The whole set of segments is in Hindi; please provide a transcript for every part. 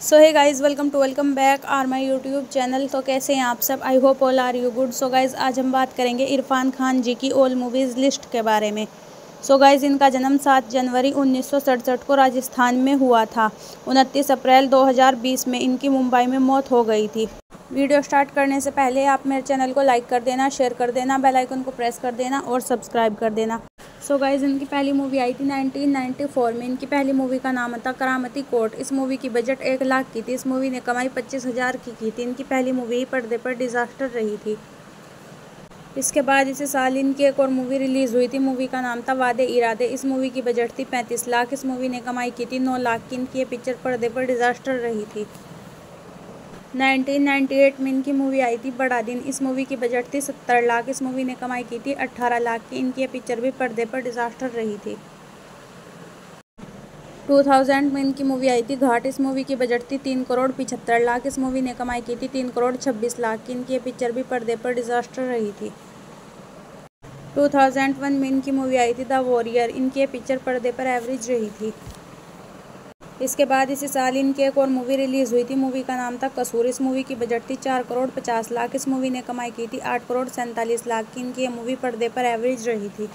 So hey guys, welcome back our my YouTube channel. तो कैसे हैं आप सब? I hope all are you good. So guys, आज हम बात करेंगे इरफान खान जी की ऑल मूवीज़ लिस्ट के बारे में। सो गाइज़, इनका जन्म 7 जनवरी 1967 को राजस्थान में हुआ था। 29 अप्रैल 2020 में इनकी मुंबई में मौत हो गई थी। वीडियो स्टार्ट करने से पहले आप मेरे चैनल को लाइक कर देना, शेयर कर देना, बेल आइकन को प्रेस कर देना और सब्सक्राइब कर देना। सो गाइज़, इनकी पहली मूवी आई थी 1994 में। इनकी पहली मूवी का नाम था करामती कोर्ट। इस मूवी की बजट 1 लाख की थी। इस मूवी ने कमाई 25,000 की थी। इनकी पहली मूवी ही पर्दे पर डिजास्टर रही थी। इसके बाद इसी साल इनकी एक और मूवी रिलीज़ हुई थी। मूवी का नाम था वादे इरादे। इस मूवी की बजट थी 35 लाख। इस मूवी ने कमाई की थी 9 लाख की। इनकी ये पिक्चर पर्दे पर डिजास्टर रही थी। 1998 में इनकी मूवी आई थी बड़ा दिन। इस मूवी की बजट थी 70 लाख। इस मूवी ने कमाई की थी 18 लाख की। इनकी ये पिक्चर भी पर्दे पर डिजास्टर रही थी। 2000 में इनकी मूवी आई थी घाट। इस मूवी की बजट थी 3 करोड़ 75 लाख। इस मूवी ने कमाई की थी 3 करोड़ 26 लाख की। इनकी ये पिक्चर भी पर्दे पर डिजास्टर रही थी। 2001 में इनकी मूवी आई थी द वॉरियर। इनकी ये पिक्चर पर्दे पर एवरेज रही थी। इसके बाद इसी साल इनकी एक और मूवी रिलीज़ हुई थी। मूवी का नाम था कसूर। इस मूवी की बजट थी 4 करोड़ 50 लाख। इस मूवी ने कमाई की थी 8 करोड़ 47 लाख की। इनकी ये मूवी पर्दे पर एवरेज रही थी।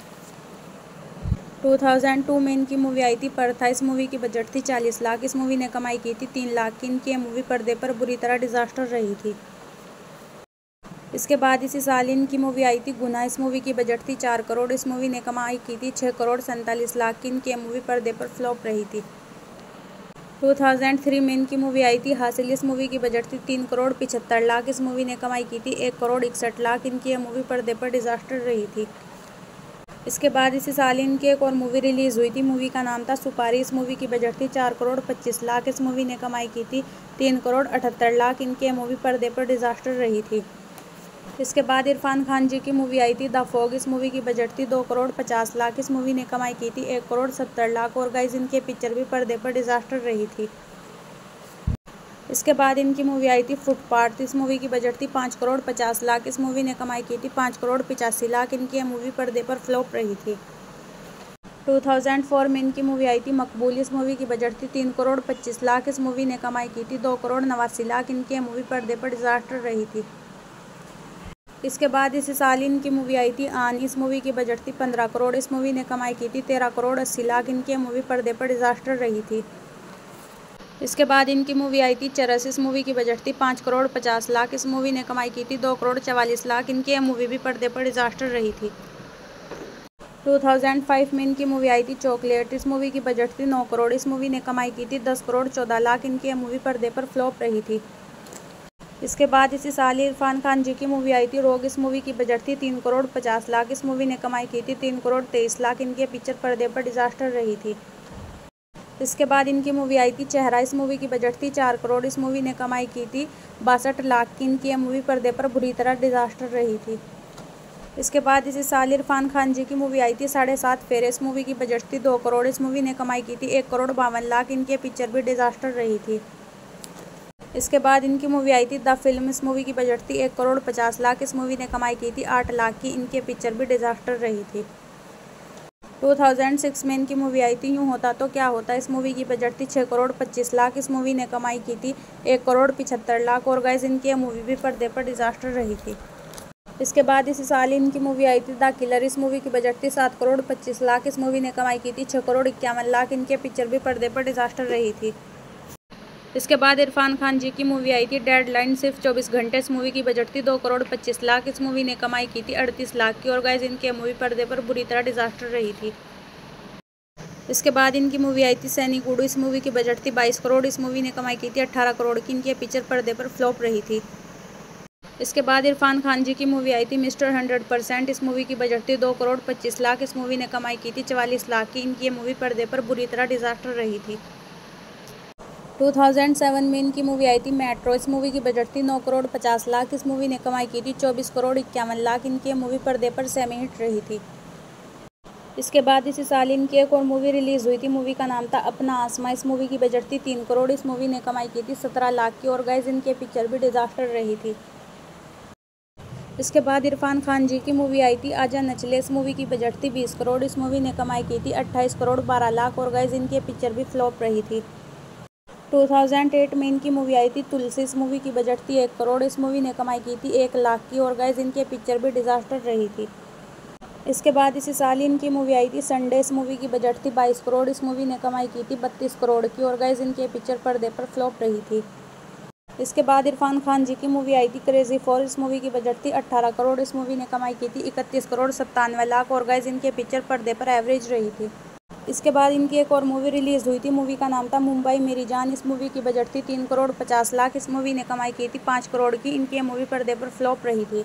2002 में इनकी मूवी आई थी परथा। इस मूवी की बजट थी 40 लाख। इस मूवी ने कमाई की थी 3 लाख की। इनकी ये मूवी पर्दे पर बुरी तरह डिजास्टर रही थी। इसके बाद इसी साल इनकी मूवी आई थी गुना। इस मूवी की बजट थी 4 करोड़। इस मूवी ने कमाई की थी 6 करोड़ 47 लाख की। इनकी ये मूवी पर्दे पर फ्लॉप रही थी। 2003 में इनकी मूवी आई थी हासिल। इस मूवी की बजट थी 3 करोड़ 75 लाख। इस मूवी ने कमाई की थी 1 करोड़ 61 लाख। इनकी ये मूवी पर्दे पर डिजास्टर रही थी। इसके बाद इसी साल इनकी एक और मूवी रिलीज़ हुई थी। मूवी का नाम था सुपारी। इस मूवी की बजट थी 4 करोड़ 25 लाख। इस मूवी ने कमाई की थी 3 करोड़ 78 लाख। इनकी ये मूवी पर्दे पर डिजास्टर रही थी। इसके बाद इरफान खान जी की मूवी आई थी द फॉग। इस मूवी की बजट थी 2 करोड़ 50 लाख। इस मूवी ने कमाई की थी 1 करोड़ 70 लाख। और गाइज, इनके पिक्चर भी पर्दे पर डिजास्टर रही थी। इसके बाद इनकी मूवी आई थी फुटपाथ। इस मूवी की बजट थी 5 करोड़ 50 लाख। इस मूवी ने कमाई की थी 5 करोड़ 85 लाख। इनकी ये मूवी पर्दे पर फ्लॉप रही थी। 2004 में इनकी मूवी आई थी मकबूल। इस मूवी की बजट थी 3 करोड़ 25 लाख। इस मूवी ने कमाई की थी 2 करोड़ 89 लाख। इनकी ये मूवी पर्दे पर डिजास्टर रही थी। इसके बाद इसी साल इनकी मूवी आई थी आन। इस मूवी की बजट थी 15 करोड़। इस मूवी ने कमाई की थी 13 करोड़ 80 लाख। इनकी ये मूवी पर्दे पर डिजास्टर रही थी। इसके बाद इनकी मूवी आई थी चरस। इस मूवी की बजट थी 5 करोड़ 50 लाख। इस मूवी ने कमाई की थी 2 करोड़ 44 लाख। इनकी यह मूवी भी पर्दे पर डिजास्टर रही थी। 2005 में इनकी मूवी आई थी चॉकलेट। इस मूवी की बजट थी 9 करोड़। इस मूवी ने कमाई की थी 10 करोड़ 14 लाख। इनकी यह मूवी पर्दे पर फ्लॉप रही थी। इसके बाद इसी साल इरफान खान जी की मूवी आई थी रोग। इस मूवी की बजट थी 3 करोड़ 50 लाख। इस मूवी ने कमाई की थी 3 करोड़ 23 लाख। इनकी यह पिक्चर पर्दे पर डिजास्टर रही थी। इसके बाद इनकी मूवी आई थी चेहरा। इस मूवी की बजट थी 4 करोड़। इस मूवी ने कमाई की थी 62 लाख की। इनकी यह मूवी पर्दे पर बुरी तरह डिजास्टर रही थी। इसके बाद इसी साल इरफान खान जी की मूवी आई थी 7.5 फेरे। इस मूवी की बजट थी 2 करोड़। इस मूवी ने कमाई की थी 1 करोड़ 52 लाख। इनकी यह पिक्चर भी डिजास्टर रही थी। इसके बाद इनकी मूवी आई थी द फिल्म। इस मूवी की बजट थी 1 करोड़ 50 लाख। इस मूवी ने कमाई की थी 8 लाख की। इनकी पिक्चर भी डिजास्टर रही थी। 2006 में इनकी मूवी आई थी यूँ होता तो क्या होता। इस मूवी की बजट थी 6 करोड़ 25 लाख। इस मूवी ने कमाई की थी 1 करोड़ 75 लाख। और गाइस, इनकी यह मूवी भी पर्दे पर डिजास्टर रही थी। इसके बाद इसी साल इनकी मूवी आई थी द किलर। इस मूवी की बजट थी 7 करोड़ 25 लाख। इस मूवी ने कमाई की थी 6 करोड़ 51 लाख। इनकी पिक्चर भी पर्दे पर डिजास्टर रही थी। इसके बाद इरफान खान जी की मूवी आई थी डेडलाइन सिर्फ 24 घंटे। इस मूवी की बजट थी 2 करोड़ 25 लाख। इस मूवी ने कमाई की थी 38 लाख की। और गाइस, इनके मूवी पर्दे पर बुरी तरह डिजास्टर रही थी। इसके बाद इनकी मूवी आई थी सैनिक उडू। इस मूवी की बजट थी 22 करोड़। इस मूवी ने कमाई की थी 18 करोड़ की। इनकी पिक्चर पर्दे पर फ्लॉप रही थी। इसके बाद इरफान खान जी की मूवी आई थी मिस्टर 100%। इस मूवी की बजट थी 2 करोड़ 25 लाख। इस मूवी ने कमाई की थी 44 लाख की। इनकी मूवी पर्दे पर बुरी तरह डिजास्टर रही थी। 2007 में इनकी मूवी आई थी मेट्रो। इस मूवी की बजट थी 9 करोड़ 50 लाख। इस मूवी ने कमाई की थी 24 करोड़ 51 लाख। इनकी मूवी पर्दे पर सेमी हिट रही थी। इसके बाद इसी साल इनकी एक और मूवी रिलीज़ हुई थी। मूवी का नाम था अपना आसमां। इस मूवी की बजट थी 3 करोड़। इस मूवी ने कमाई की थी 17 लाख की। और गाइस, इनकी पिक्चर भी डिजास्टर रही थी। इसके बाद इरफान खान जी की मूवी आई थी आजा नचले। इस मूवी की बजट थी 20 करोड़। इस मूवी ने कमाई की थी 28 करोड़ 12 लाख। और गाइस, इनकी पिक्चर भी फ्लॉप रही थी। 2008 में इनकी मूवी आई थी तुलसी। इस मूवी की बजट थी 1 करोड़। इस मूवी ने कमाई की थी 1 लाख की। और गाइस इनकी पिक्चर भी डिजास्टर रही थी। इसके बाद इसी साल इनकी मूवी आई थी संडे। इस मूवी की बजट थी 22 करोड़। इस मूवी ने कमाई की थी 32 करोड़ की। और गाइस इनकी पिक्चर पर्दे पर फ्लॉप रही थी। इसके बाद इरफान खान जी की मूवी आई थी क्रेजी 4। इस मूवी की बजट थी 18 करोड़। इस मूवी ने कमाई की थी 31 करोड़ 97 लाख। और गाइस इनके पिक्चर पर्दे पर एवरेज रही थी। इसके बाद इनकी एक और मूवी रिलीज़ हुई थी। मूवी का नाम था मुंबई मेरी जान। इस मूवी की बजट थी 3 करोड़ 50 लाख। इस मूवी ने कमाई की थी 5 करोड़ की। इनकी मूवी पर्दे पर फ्लॉप रही थी।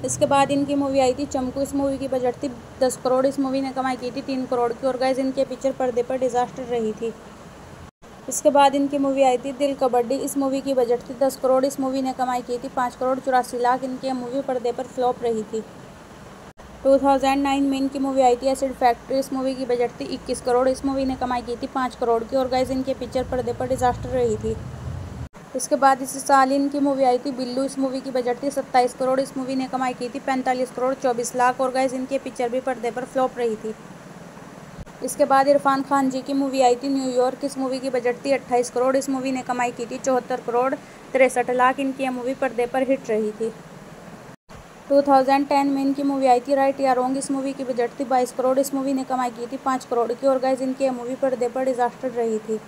इसके बाद इनकी मूवी आई थी चमकू। इस मूवी की बजट थी 10 करोड़। इस मूवी ने कमाई की थी 3 करोड़ की। और गाइस इनके पिक्चर पर्दे पर डिजास्टर रही थी। इसके बाद इनकी मूवी आई थी दिल कबड्डी। इस मूवी की बजट थी 10 करोड़। इस मूवी ने कमाई की थी 5 करोड़ 84 लाख। इनकी मूवी पर्दे पर फ्लॉप रही थी। 2009 में इनकी मूवी आई थी एसिड फैक्ट्री। इस मूवी की बजट थी 21 करोड़। इस मूवी ने कमाई की थी 5 करोड़ की। और गाइस इनके पिक्चर पर्दे पर डिजास्टर रही थी। इसके बाद इसी साल इनकी मूवी आई थी बिल्लू। इस मूवी की बजट थी 27 करोड़। इस मूवी ने कमाई की थी 45 करोड़ 24 लाख। और गाइस इनके पिक्चर भी पर्दे पर फ्लॉप रही थी। इसके बाद इरफान खान जी की मूवी आई थी न्यूयॉर्क। इस मूवी की बजट थी 28 करोड़। इस मूवी ने कमाई की थी 74 करोड़ 63 लाख। इनकी मूवी पर्दे पर हिट रही थी। 2010 में इनकी मूवी आई थी राइट या रॉन्ग। इस मूवी की बजट थी 22 करोड़। इस मूवी ने कमाई की थी 5 करोड़ की। और गाइस इनकी मूवी पर्दे पर डिजास्टर रही थी।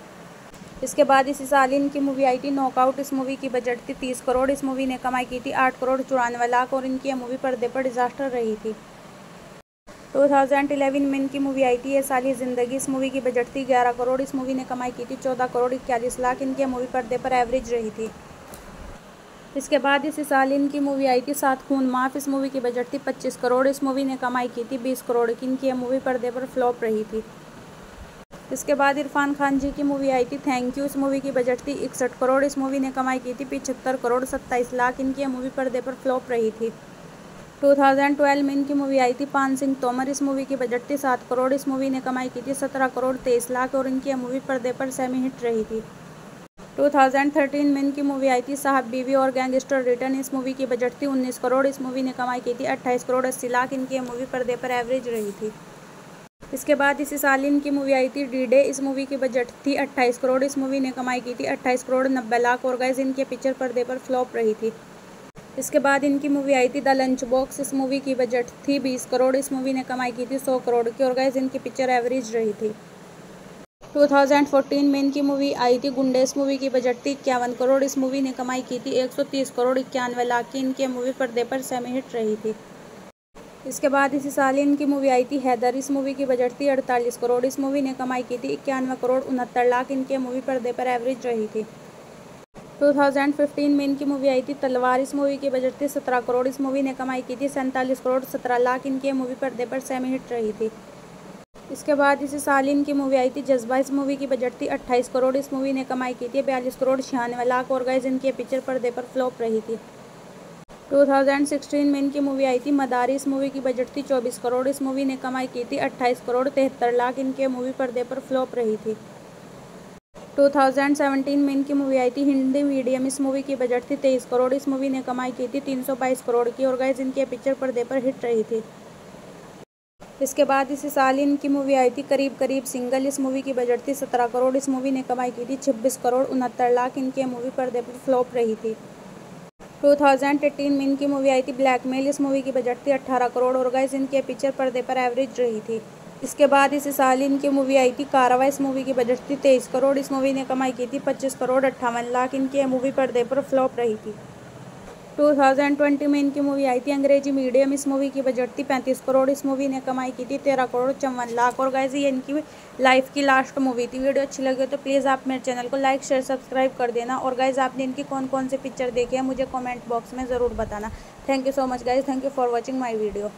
इसके बाद इसी साल इनकी मूवी आई थी नॉकआउट। इस मूवी की बजट थी 30 करोड़। इस मूवी ने कमाई की थी 8 करोड़ 94 लाख। और इनकी मूवी पर्दे पर डिजास्टर रही थी। 2011 में इनकी मूवी आई थी ये साली ज़िंदगी। इस मूवी की बजट थी 11 करोड़। इस मूवी ने कमाई की थी 14 करोड़ 41 लाख। इनकी मूवी पर्दे पर एवरेज रही थी। इसके बाद इसी साल इनकी मूवी आई थी सात खून माफ। इस मूवी की बजट थी 25 करोड़। इस मूवी ने कमाई की थी 20 करोड़ की। इनकी मूवी पर्दे पर फ्लॉप रही थी। इसके बाद इरफान खान जी की मूवी आई थी थैंक यू। इस मूवी की बजट थी 61 करोड़। इस मूवी ने कमाई की थी 75 करोड़ 27 लाख। इनकी मूवी पर्दे पर फ्लॉप रही थी। 2012 में इनकी मूवी आई थी पान सिंह तोमर। इस मूवी की बजट थी 7 करोड़। इस मूवी ने कमाई की थी 17 करोड़ 23 लाख। और इनकी मूवी पर्दे पर सेमी हिट रही थी। 2013 में इनकी मूवी आई थी साहब बीवी और गैंगस्टर रिटर्न। इस मूवी की बजट थी 19 करोड़। इस मूवी ने कमाई की थी 28 करोड़ 80 लाख। इनकी मूवी पर्दे पर एवरेज रही थी। इसके बाद इसी साल इनकी मूवी आई थी डी डे। इस मूवी की बजट थी 28 करोड़। इस मूवी ने कमाई की थी 28 करोड़ 90 लाख। और गाइस इनके पिक्चर पर्दे पर फ्लॉप रही थी। इसके बाद इनकी मूवी आई थी द लंच बॉक्स। इस मूवी की बजट थी 20 करोड़। इस मूवी ने कमाई की थी 100 करोड़ की। और गाइस इनकी पिक्चर एवरेज रही थी। 2014 में इनकी मूवी आई थी गुंडे। इस मूवी की बजट थी 51 करोड़। इस मूवी ने कमाई की थी 130 करोड़ 91 लाख की। इनकी मूवी पर्दे पर सेमी हिट रही थी। इसके बाद इसी साल इनकी मूवी आई थी हैदर। इस मूवी की बजट थी 48 करोड़। इस मूवी ने कमाई की थी 91 करोड़ 69 लाख। इनके मूवी पर्दे पर एवरेज रही थी। 2015 में इनकी मूवी आई थी तलवार। इस मूवी की बजट थी 17 करोड़। इस मूवी ने कमाई की थी 47 करोड़ 17 लाख। इनके मूवी पर्दे पर सेमी हिट रही थी। इसके बाद इसी साल इनकी मूवी आई थी जज्बा। इस मूवी की बजट थी 28 करोड़। इस मूवी ने कमाई की थी 42 करोड़ 96 लाख। और गाइस इनके पिक्चर पर्दे पर फ्लॉप रही थी। 2016 में इनकी मूवी आई थी मदारी। इस मूवी की बजट थी 24 करोड़। इस मूवी ने कमाई की थी 28 करोड़ 73 लाख। इनके मूवी पर्दे पर फ्लॉप रही थी। 2017 में इनकी मूवी आई थी हिंदी मीडियम। इस मूवी की बजट थी 23 करोड़। इस मूवी ने कमाई की थी 322 करोड़ की। और गाइस इनके पिक्चर पर्दे पर हिट रही थी। इसके बाद इसी साल इनकी मूवी आई थी करीब करीब सिंगल। इस मूवी की बजट थी 17 करोड़। इस मूवी ने कमाई की थी 26 करोड़ 69 लाख। इनकी मूवी पर्दे पर फ्लॉप रही थी। 2018 में इनकी मूवी आई थी ब्लैकमेल। इस मूवी की बजट थी 18 करोड़। और गाइस इनके पिक्चर पर्दे पर एवरेज रही थी। इसके बाद इसी साल इनकी मूवी आई थी कारवा। इस मूवी की बजट थी 23 करोड़। इस मूवी ने कमाई की थी 25 करोड़ 58 लाख। इनकी मूवी पर्दे पर फ्लॉप रही थी। 2020 में इनकी मूवी आई थी अंग्रेजी मीडियम। इस मूवी की बजट थी 35 करोड़। इस मूवी ने कमाई की थी 13 करोड़ 54 लाख। और गाइस ये इनकी लाइफ की लास्ट मूवी थी। वीडियो अच्छी लगी तो प्लीज़ आप मेरे चैनल को लाइक शेयर सब्सक्राइब कर देना। और गाइस आपने इनकी कौन कौन से पिक्चर देखे हैं मुझे कमेंट बॉक्स में ज़रूर बताना। Thank you so much guys. Thank you for watching my video.